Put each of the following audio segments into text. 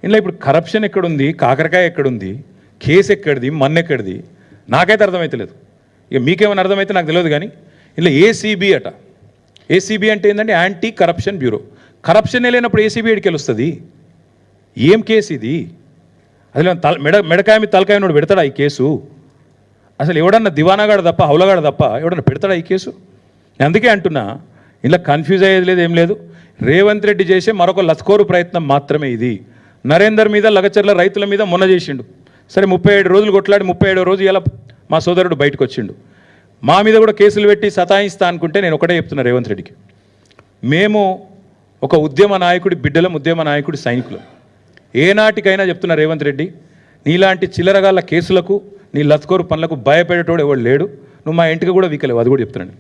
ఇందులో ఇప్పుడు కరప్షన్ ఎక్కడుంది, కాకరకాయ ఎక్కడుంది, కేసు ఎక్కడిది, మన్ను ఎక్కడిది నాకైతే అర్థమవుతలేదు. ఇక మీకేమైనా అర్థమైతే నాకు తెలియదు. కానీ ఇలా ఏసీబీ అట. ఏసీబీ అంటే ఏంటంటే యాంటీ కరప్షన్ బ్యూరో. కరప్షనే లేనప్పుడు ఏసీబీ ఎడికి వస్తుంది? ఏం కేసు ఇది? అసలు మెడకాయ మీద తలకాయ నోడు పెడతాడా ఈ కేసు? అసలు ఎవడన్నా దివానాగాడు తప్ప, హౌలగాడు తప్ప ఎవడన్నా పెడతాడా ఈ కేసు? నేను అందుకే అంటున్నా, ఇలా కన్ఫ్యూజ్ అయ్యేది లేదు, ఏం లేదు. రేవంత్ రెడ్డి చేసే మరొక లస్కోరు ప్రయత్నం మాత్రమే ఇది. నరేందర్ మీద, లగచర్ల రైతుల మీద మొన్న చేసిండు. సరే 37 రోజులు కొట్లాడి 37వ రోజు ఇలా మా సోదరుడు బయటకు వచ్చిండు. మా మీద కూడా కేసులు పెట్టి సతాయిస్తా అనుకుంటే నేను ఒకటే చెప్తున్నా రేవంత్ రెడ్డికి, మేము ఒక ఉద్యమ నాయకుడి బిడ్డలం, ఉద్యమ నాయకుడి సైనికులు. ఏనాటికైనా చెప్తున్నా రేవంత్ రెడ్డి, నీలాంటి చిల్లరగాళ్ళ కేసులకు, నీ లత్కోరు పనులకు భయపడేటోడు ఎవడు లేడు. నువ్వు మా ఇంటికి కూడా వీకలేవు, అది కూడా చెప్తున్నాను.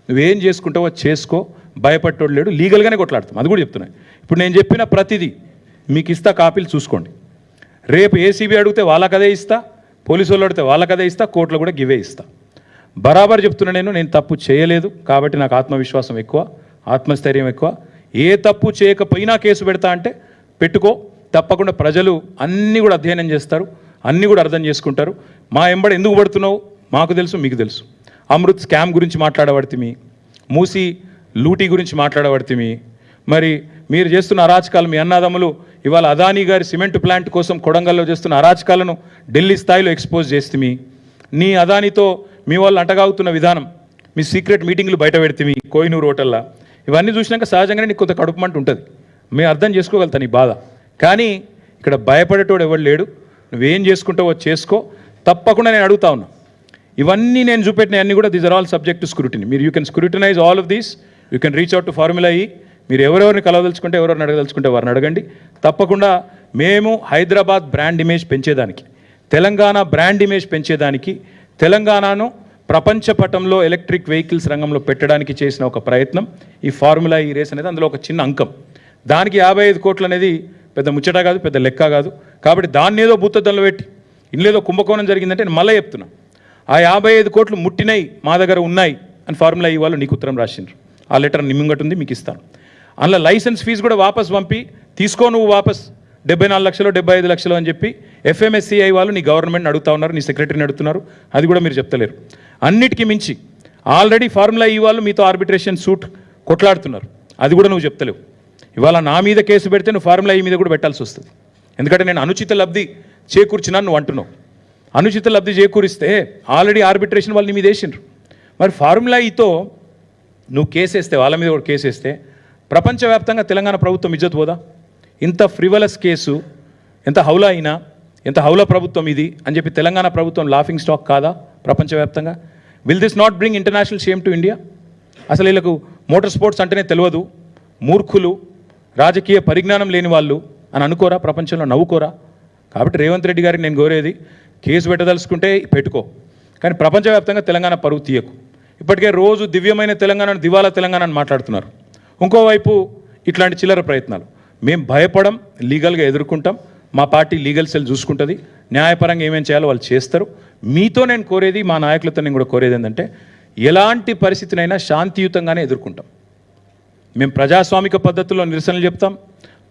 నువ్వేం చేసుకుంటావో చేసుకో, భయపడేటోడు లేడు. లీగల్గానే కొట్లాడతాం, అది కూడా చెప్తున్నాను. ఇప్పుడు నేను చెప్పిన ప్రతిదీ మీకు ఇస్తా, కాపీలు చూసుకోండి. రేపు ఏసీబీ అడిగితే వాళ్ళకదే ఇస్తా, పోలీసు వాళ్ళు అడిగితే వాళ్ళకదే ఇస్తా, కోర్టులో కూడా గివే ఇస్తా. బరాబర్ చెప్తున్నా, నేను తప్పు చేయలేదు కాబట్టి నాకు ఆత్మవిశ్వాసం ఎక్కువ, ఆత్మస్థైర్యం ఎక్కువ. ఏ తప్పు చేయకపోయినా కేసు పెడతా అంటే పెట్టుకో, తప్పకుండా ప్రజలు అన్నీ కూడా అధ్యయనం చేస్తారు, అన్నీ కూడా అర్థం చేసుకుంటారు. మా ఎంబడి ఎందుకు పడుతున్నావు మాకు తెలుసు, మీకు తెలుసు. అమృత్ స్కామ్ గురించి మాట్లాడబడితిమి, మూసి లూటీ గురించి మాట్లాడబడితిమి. మరి మీరు చేస్తున్న అరాచకాలు, మీ అన్నదమ్ములు ఇవాళ అదానీ గారి సిమెంట్ ప్లాంట్ కోసం కొడంగల్లో చేస్తున్న అరాచకాలను ఢిల్లీ స్థాయిలో ఎక్స్పోజ్ చేస్తుమి. నీ అదానీతో మీ వాళ్ళు అంటగాగుతున్న విధానం, మీ సీక్రెట్ మీటింగ్లు బయట పెడితిమి కోహినూరు హోటల్లో. ఇవన్నీ చూసినాక సహజంగానే నీకు కొంత కడుపుమంట ఉంటుంది. మేము అర్థం చేసుకోగలుగుతా నీ బాధ. కానీ ఇక్కడ భయపడేటోడు ఎవడు లేడు. నువ్వేం చేసుకుంటావో చేసుకో, తప్పకుండా నేను అడుగుతా ఉన్నా. ఇవన్నీ నేను చూపెట్టిన అన్నీ కూడా these are all subject to scrutiny. మీరు you can scrutinize all of these, you can reach out to formula E. మీరు ఎవరెవరిని కలవదలుచుకుంటే, ఎవరెవరిని అడగదలుచుకుంటే వారిని అడగండి. తప్పకుండా మేము హైదరాబాద్ బ్రాండ్ ఇమేజ్ పెంచేదానికి, తెలంగాణ బ్రాండ్ ఇమేజ్ పెంచేదానికి, తెలంగాణను ప్రపంచ పటంలో ఎలక్ట్రిక్ వెహికల్స్ రంగంలో పెట్టడానికి చేసిన ఒక ప్రయత్నం ఈ ఫార్ములా ఈ రేస్ అనేది. అందులో ఒక చిన్న అంకం, దానికి 55 కోట్లు అనేది పెద్ద ముచ్చట కాదు, పెద్ద లెక్క కాదు. కాబట్టి దాన్ని ఏదో భూతద్దంలో పెట్టి ఇల్లేదో కుంభకోణం జరిగిందంటే నేను మళ్ళీ చెప్తున్నా, ఆ 55 కోట్లు ముట్టినాయి, మా దగ్గర ఉన్నాయి అని ఫార్ములా ఈ వాళ్ళు నీకు ఉత్తరం రాసిండ్రు. ఆ లెటర్ నిమ్మింగట్టు ఉంది, మీకు ఇస్తాను. అందులో లైసెన్స్ ఫీజు కూడా వాపస్ పంపి తీసుకో, నువ్వు వాపస్ 74 లక్షలు 75 లక్షలు అని చెప్పి ఎఫ్ఎంఎస్సిఐ వాళ్ళు నీ గవర్నమెంట్ని అడుగుతా ఉన్నారు, నీ సెక్రటరీని అడుగుతున్నారు. అది కూడా మీరు చెప్తలేరు. అన్నిటికీ మించి ఆల్రెడీ ఫార్ములా ఈ వాళ్ళు మీతో ఆర్బిట్రేషన్ సూట్ కొట్లాడుతున్నారు, అది కూడా నువ్వు చెప్తలేవు. ఇవాళ నా మీద కేసు పెడితే నువ్వు ఫార్ములా ఈ మీద కూడా పెట్టాల్సి వస్తుంది. ఎందుకంటే నేను అనుచిత లబ్ధి చేకూర్చినా నువ్వు అంటున్నావు. అనుచిత లబ్ధి చేకూరిస్తే ఆల్రెడీ ఆర్బిట్రేషన్ వాళ్ళు నీ మీద వేసిండ్రు. మరి ఫార్ములా ఈతో నువ్వు కేసేస్తే, వాళ్ళ మీద కూడా కేసేస్తే ప్రపంచవ్యాప్తంగా తెలంగాణ ప్రభుత్వం ఇజ్జత్ పోదా? ఇంత ఫ్రివలస్ కేసు, ఎంత హౌలా అయినా, ఎంత హౌలా ప్రభుత్వం ఇది అని చెప్పి తెలంగాణ ప్రభుత్వం లాఫింగ్ స్టాక్ కాదా ప్రపంచవ్యాప్తంగా? Will this not bring international shame to India? అసలు వీళ్ళకు మోటార్ స్పోర్ట్స్ అంటేనే తెలియదు, మూర్ఖులు, రాజకీయ పరిజ్ఞానం లేని వాళ్ళు అని అనుకోరా? ప్రపంచంలో నవ్వుకోరా? కాబట్టి రేవంత్ రెడ్డి గారికి నేను కోరేది, కేసు పెట్టదలుచుకుంటే పెట్టుకో, కానీ ప్రపంచవ్యాప్తంగా తెలంగాణ పరువు తీయకు. ఇప్పటికే రోజు దివ్యమైన తెలంగాణను, దివాలా తెలంగాణ అని మాట్లాడుతున్నారు. ఇంకోవైపు ఇట్లాంటి చిల్లర ప్రయత్నాలు. మేము భయపడం, లీగల్గా ఎదుర్కొంటాం. మా పార్టీ లీగల్ సెల్ చూసుకుంటుంది, న్యాయపరంగా ఏమేం చేయాలో వాళ్ళు చేస్తారు. మీతో నేను కోరేది, మా నాయకులతో నేను కూడా కోరేది ఏంటంటే, ఎలాంటి పరిస్థితినైనా శాంతియుతంగానే ఎదుర్కొంటాం. మేము ప్రజాస్వామిక పద్ధతుల్లో నిరసనలు చెప్తాం,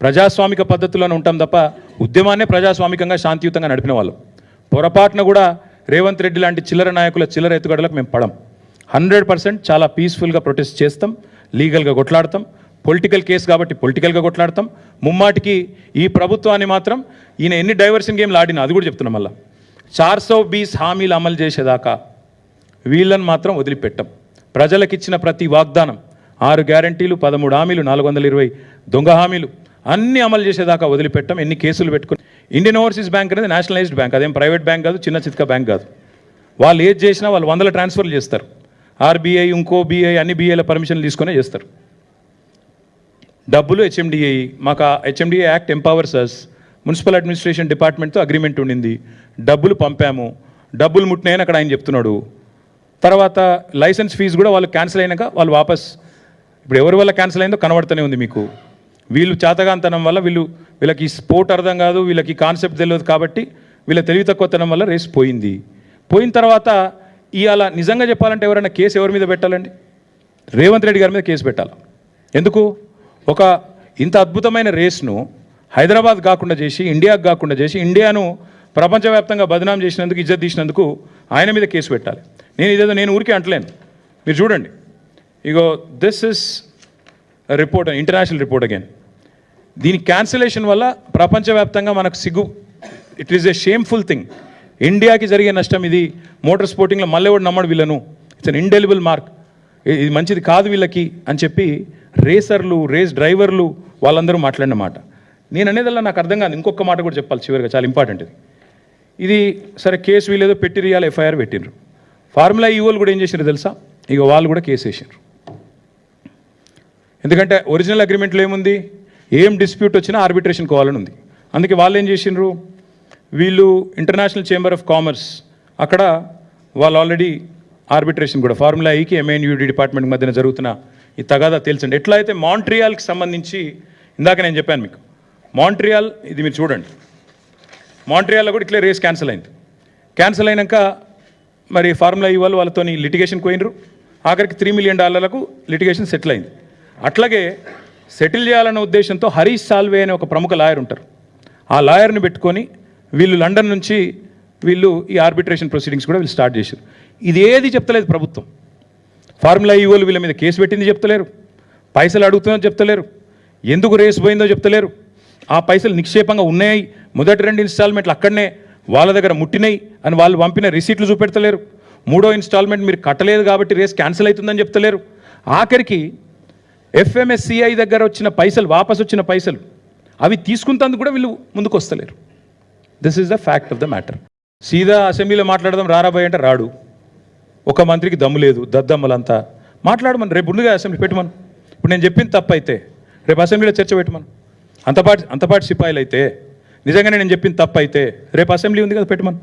ప్రజాస్వామిక పద్ధతుల్లోనే ఉంటాం తప్ప ఉద్యమాన్నే ప్రజాస్వామికంగా శాంతియుతంగా నడిపిన వాళ్ళం. పొరపాటున కూడా రేవంత్ రెడ్డి లాంటి చిల్లర నాయకుల చిల్లర ఎత్తుగడలకు మేము పడం. 100% చాలా పీస్ఫుల్గా ప్రొటెస్ట్ చేస్తాం, లీగల్గా కొట్లాడతాం. పొలిటికల్ కేసు కాబట్టి పొలిటికల్గా కొట్లాడతాం. ముమ్మాటికి ఈ ప్రభుత్వాన్ని మాత్రం ఈయన ఎన్ని డైవర్షన్ గేమ్లు ఆడినా, అది కూడా చెప్తున్నాం, మళ్ళీ 420 హామీలు అమలు చేసేదాకా వీళ్ళని మాత్రం వదిలిపెట్టాం. ప్రజలకిచ్చిన ప్రతి వాగ్దానం, 6 గ్యారంటీలు, 13 హామీలు, 420 దొంగ హామీలు అన్నీ అమలు చేసేదాకా వదిలిపెట్టాం. ఎన్ని కేసులు పెట్టుకుని. ఇండియన్ ఓవర్సీస్ బ్యాంక్ అనేది నేషనలైజ్డ్ బ్యాంక్, అదేం ప్రైవేట్ బ్యాంక్ కాదు, చిన్న చిత్క బ్యాంక్ కాదు. వాళ్ళు ఏది చేసినా వాళ్ళు 100 ట్రాన్స్ఫర్లు చేస్తారు. ఆర్బీఐ, ఇంకో బీఐ, అన్ని బీఐల పర్మిషన్లు తీసుకునే చేస్తారు. డబ్బులు హెచ్ఎండిఏ, మాకు హెచ్ఎండిఏ యాక్ట్ ఎంపవర్స్ అస్. మున్సిపల్ అడ్మినిస్ట్రేషన్ డిపార్ట్మెంట్తో అగ్రిమెంట్ ఉండింది, డబ్బులు పంపాము, డబ్బులు ముట్టినాయని అక్కడ ఆయన చెప్తున్నాడు. తర్వాత లైసెన్స్ ఫీజు కూడా వాళ్ళు క్యాన్సిల్ అయినాక వాళ్ళు వాపస్, ఇప్పుడు ఎవరి వల్ల క్యాన్సిల్ అయిందో కనబడుతూనే ఉంది మీకు. వీళ్ళు చేతగాంతనం వల్ల, వీళ్ళకి స్పోర్ట్ అర్థం కాదు, వీళ్ళకి కాన్సెప్ట్ తెలియదు కాబట్టి వీళ్ళ తెలివి తక్కువతనం వల్ల రేస్ పోయింది. పోయిన తర్వాత ఇవాళ నిజంగా చెప్పాలంటే ఎవరైనా కేసు ఎవరి మీద పెట్టాలండి? రేవంత్ రెడ్డి గారి మీద కేసు పెట్టాలి. ఎందుకు? ఒక ఇంత అద్భుతమైన రేస్ను హైదరాబాద్ కాకుండా చేసి, ఇండియాకు కాకుండా చేసి, ఇండియాను ప్రపంచవ్యాప్తంగా బదనాం చేసినందుకు, ఇజ్జత్ తీసినందుకు ఆయన మీద కేసు పెట్టాలి. నేను ఊరికే అంటలేను. మీరు చూడండి, ఇగో this is report, international report again. దీని క్యాన్సిలేషన్ వల్ల ప్రపంచవ్యాప్తంగా మనకు సిగ్గు. It is a shameful thing. ఇండియాకి జరిగే నష్టం ఇది. మోటార్ స్పోర్టింగ్లో మళ్ళీ కూడా నమ్మడు వీళ్ళను. It's an indelible mark. ఇది మంచిది కాదు వీళ్ళకి అని చెప్పి రేసర్లు, రేస్ డ్రైవర్లు వాళ్ళందరూ మాట్లాడిన మాట. నేను అనేదల్లా నాకు అర్థం కాదు. ఇంకొక మాట కూడా చెప్పాలి చివరిగా, చాలా ఇంపార్టెంట్ ఇది. సరే, కేసు వీళ్ళేదో పెట్టిరియాలి, ఎఫ్ఐఆర్ పెట్టిండ్రు. ఫార్ములా ఈవోలు కూడా ఏం చేసినారు తెలుసా? ఇక వాళ్ళు కూడా కేసు వేసారు. ఎందుకంటే ఒరిజినల్ అగ్రిమెంట్లో ఏముంది? ఏం డిస్ప్యూట్ వచ్చినా ఆర్బిట్రేషన్ కోవాలని ఉంది. అందుకే వాళ్ళు ఏం చేసిండ్రు, వీళ్ళు ఇంటర్నేషనల్ చేంబర్ ఆఫ్ కామర్స్, అక్కడ వాళ్ళు ఆల్రెడీ ఆర్బిట్రేషన్ కూడా ఫార్ములా ఈకి ఎంఎన్యూడి డిపార్ట్మెంట్ మధ్యన జరుగుతున్న ఈ తగాదా తెలిసిండి. ఎట్లా అయితే మాంట్రియాల్కి సంబంధించి ఇందాక నేను చెప్పాను మీకు, మాంట్రియాల్ ఇది మీరు చూడండి. మాంట్రియాల్లో కూడా ఇట్లే రేస్ క్యాన్సిల్ అయింది. క్యాన్సిల్ అయినాక మరి ఫార్ములా ఈ వాళ్ళతో లిటిగేషన్ పోయినరు. ఆఖరికి $3 million లిటిగేషన్ సెటిల్ అయింది. అట్లాగే సెటిల్ చేయాలన్న ఉద్దేశంతో హరీష్ సాల్వే అనే ఒక ప్రముఖ లాయర్ ఉంటారు. ఆ లాయర్ని పెట్టుకొని వీళ్ళు లండన్ నుంచి వీళ్ళు ఈ ఆర్బిట్రేషన్ ప్రొసీడింగ్స్ కూడా వీళ్ళు స్టార్ట్ చేశారు. ఇదేది చెప్తలేదు ప్రభుత్వం. ఫార్ములా ఈవోలు వీళ్ళ మీద కేసు పెట్టింది చెప్తలేరు, పైసలు అడుగుతుందో చెప్తలేరు, ఎందుకు రేసు పోయిందో చెప్తలేరు, ఆ పైసలు నిక్షేపంగా ఉన్నాయి, మొదటి 2 ఇన్స్టాల్మెంట్లు అక్కడనే వాళ్ళ దగ్గర ముట్టినాయి అని వాళ్ళు పంపిన రిసీట్లు చూపెడతలేరు, 3వ ఇన్స్టాల్మెంట్ మీరు కట్టలేదు కాబట్టి రేస్ క్యాన్సిల్ అవుతుందని చెప్తలేరు. ఆఖరికి FMSCI దగ్గర వచ్చిన పైసలు, వాపసు వచ్చిన పైసలు అవి తీసుకుంటందుకు కూడా వీళ్ళు ముందుకు వస్తలేరు. This is the fact of the matter. సీదా అసెంబ్లీలో మాట్లాడదాం రారాబాయ్ అంటే రాడు. ఒక మంత్రికి దమ్ము లేదు, దద్దమ్మలంతా మాట్లాడమని. రేపు ముందుగా అసెంబ్లీ పెట్టమను. ఇప్పుడు నేను చెప్పింది తప్పు అయితే రేపు అసెంబ్లీలో చర్చ పెట్టమను. అంతపాటి సిపాయిలు అయితే, నిజంగానే నేను చెప్పింది తప్పు అయితే రేపు అసెంబ్లీ ఉంది కదా పెట్టమను.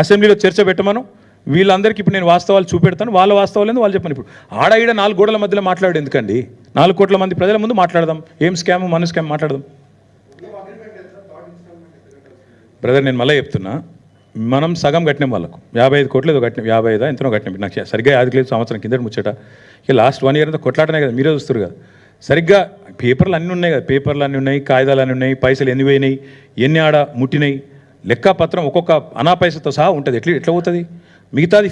అసెంబ్లీలో చర్చ పెట్టమను. వీళ్ళందరికీ ఇప్పుడు నేను వాస్తవాలు చూపెడతాను, వాళ్ళ వాస్తవాలు ఏందో వాళ్ళు చెప్పను. ఇప్పుడు ఈడ 4 గోడల మధ్యలో మాట్లాడు ఎందుకండి? 4 కోట్ల మంది ప్రజల ముందు మాట్లాడదాం. ఏం స్కామ్, మన స్కామ్ మాట్లాడదాం. బ్రదర్, నేను మళ్ళీ చెప్తున్నా, మనం సగం కట్టినాం వాళ్ళకు. 55 కోట్లు ఏదో కట్టినాం, 55 ఎంతనో కట్టినాం. నాకు సరిగ్గా యాదకి లేదు, సంవత్సరం కింద ముచ్చట. ఇక లాస్ట్ 1 year అంతా కొట్లాటనే కదా, మీరే చూస్తారు కదా. సరిగ్గా పేపర్లు అన్నీ ఉన్నాయి కదా, పేపర్లు అన్నీ ఉన్నాయి, కాగితాలు అన్నీ ఉన్నాయి, పైసలు ఎన్ని పోయినాయి, ఎన్ని ఆడ ముట్టినాయి, లెక్కపత్రం ఒక్కొక్క అనా పైసతో సహా ఉంటుంది. ఎట్లా పోతుంది? మిగతాది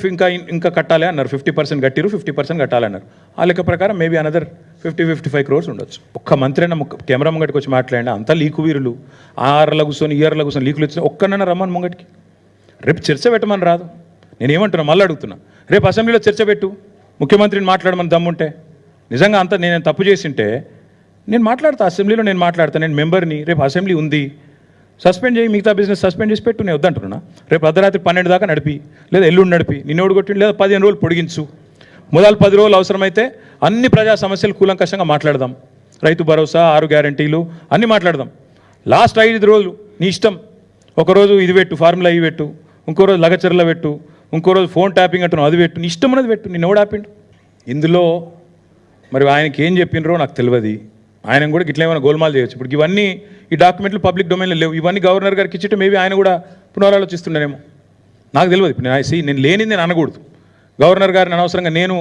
ఇంకా కట్టాలి అన్నారు. 50% కట్టిరు, 50% కట్టాలన్నారు. ఆ లెక్క ప్రకారం మేబీ అనదర్ 50-55 crores ఉండొచ్చు. ఒక్క మంత్రి అయినా కెమెరా ముంగటికి వచ్చి మాట్లాడినా అంతా లీకు వీరులు. 6 కూర్చొని 7 కూర్చొని లీకులు వచ్చిన ఒక్కనన్నా రమ్మని ముంగటికి. రేపు చర్చ పెట్టమని రాదు. నేనేమంటున్నా, మళ్ళీ అడుగుతున్నా, రేపు అసెంబ్లీలో చర్చ పెట్టు, ముఖ్యమంత్రిని మాట్లాడమని దమ్ముంటే. నిజంగా అంతా నేను తప్పు చేసింటే నేను మాట్లాడతా, అసెంబ్లీలో నేను మాట్లాడతా. నేను మెంబర్ని, రేపు అసెంబ్లీ ఉంది, సస్పెండ్ చేయి, మిగతా బిజినెస్ సస్పెండ్ చేసి పెట్టు. నేను వద్దంటున్నా. రేపు అర్ధరాత్రి 12 దాకా నడిపి, లేదా ఎల్లుండి నడిపి, నిన్నోడు కొట్టి, లేదా 15 రోజులు పొడిగించు. మొదలు 10 రోజులు అవసరమైతే అన్ని ప్రజా సమస్యలు కూలంకషంగా మాట్లాడదాం. రైతు భరోసా, 6 గ్యారంటీలు అన్నీ మాట్లాడదాం. లాస్ట్ 5 రోజులు నీ ఇష్టం. ఒకరోజు ఇది పెట్టు, ఫార్ములా ఇవి పెట్టు, ఇంకో రోజు లగచర్ల పెట్టు, ఇంకో రోజు ఫోన్ ట్యాపింగ్ అంటున్నావు అది పెట్టు, నీ ఇష్టం అనేది పెట్టు. నిన్న ఎవడు ఆపిండు? ఇందులో మరి ఆయనకి ఏం చెప్పినరో నాకు తెలియదు. ఆయన కూడా ఇట్లా ఏమైనా గోల్మాల్ చేయొచ్చు. ఇప్పుడు ఇవన్నీ ఈ డాక్యుమెంట్లు పబ్లిక్ డొమైన్లో లేవు. ఇవన్నీ గవర్నర్ గారికి ఇచ్చితే మేబీ ఆయన కూడా పునరాలోచిస్తుండేనేమో, నాకు తెలియదు. ఇప్పుడు నేను లేనిది నేను అనకూడదు. గవర్నర్ గారిని అనవసరంగా నేను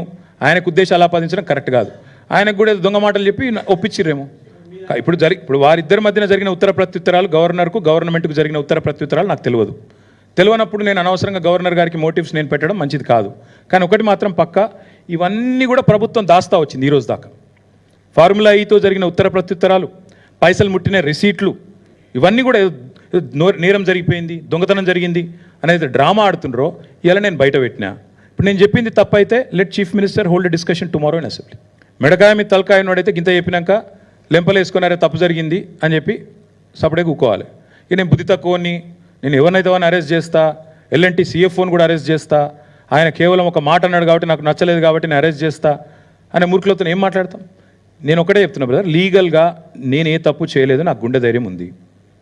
ఆయనకు ఉద్దేశాలు ఆపాదించడం కరెక్ట్ కాదు. ఆయనకు కూడా దొంగ మాటలు చెప్పి ఒప్పించిర్రేమో. ఇప్పుడు వారిద్దరి మధ్యన జరిగిన ఉత్తర ప్రత్యుత్తరాలు, గవర్నర్కు గవర్నమెంట్కు జరిగిన ఉత్తర ప్రత్యుత్తరాలు నాకు తెలియనప్పుడు నేను అనవసరంగా గవర్నర్ గారికి మోటివ్స్ నేను పెట్టడం మంచిది కాదు. కానీ ఒకటి మాత్రం పక్కా, ఇవన్నీ కూడా ప్రభుత్వం దాస్తా వచ్చింది ఈరోజు దాకా. ఫార్ములా ఈతో జరిగిన ఉత్తర ప్రత్యుత్తరాలు, పైసలు ముట్టిన రిసీట్లు, ఇవన్నీ కూడా నేరం జరిగిపోయింది, దొంగతనం జరిగింది అనేది డ్రామా ఆడుతుండ్రో ఇలా నేను బయట పెట్టినా. ఇప్పుడు నేను చెప్పింది తప్పైతే let chief minister hold discussion tomorrow in assembly. మెడకాయ మీద తలకాయ నోడైతే గింత చెప్పినాక లెంపలు వేసుకున్నారే తప్పు జరిగింది అని చెప్పి సపడే కూకోవాలి. ఇక నేను బుద్ధి తక్కువని, నేను ఎవరినైతే వాడిని అరెస్ట్ చేస్తా, L&T CFOని కూడా అరెస్ట్ చేస్తా, ఆయన కేవలం ఒక మాట అన్నాడు కాబట్టి నాకు నచ్చలేదు కాబట్టి నేను అరెస్ట్ చేస్తా అనే మూర్ఖులతో ఏం మాట్లాడతాం? నేను ఒకటే చెప్తున్నా బ్రదర్, లీగల్గా నేనే తప్పు చేయలేదు, నాకు గుండె ధైర్యం ఉంది,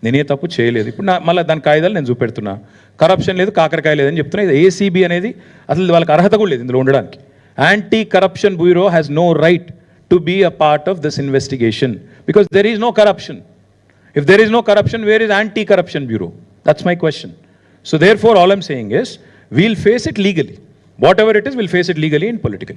నేనే తప్పు చేయలేదు. ఇప్పుడు మళ్ళీ దాని కాయిదాలు నేను చూపెడుతున్నా. కరప్షన్ లేదు, కాకరకాయ లేదని చెప్తున్నా. ఇది ACB అనేది అసలు వాళ్ళకి అర్హత కూడా లేదు ఇందులో ఉండడానికి. Anti corruption bureau has no right to be a part of this investigation because there is no corruption. If there is no corruption, where is anti-corruption bureau? That's my question. So therefore, all I'm saying is, we'll face it legally. Whatever it is, we'll face it legally and politically.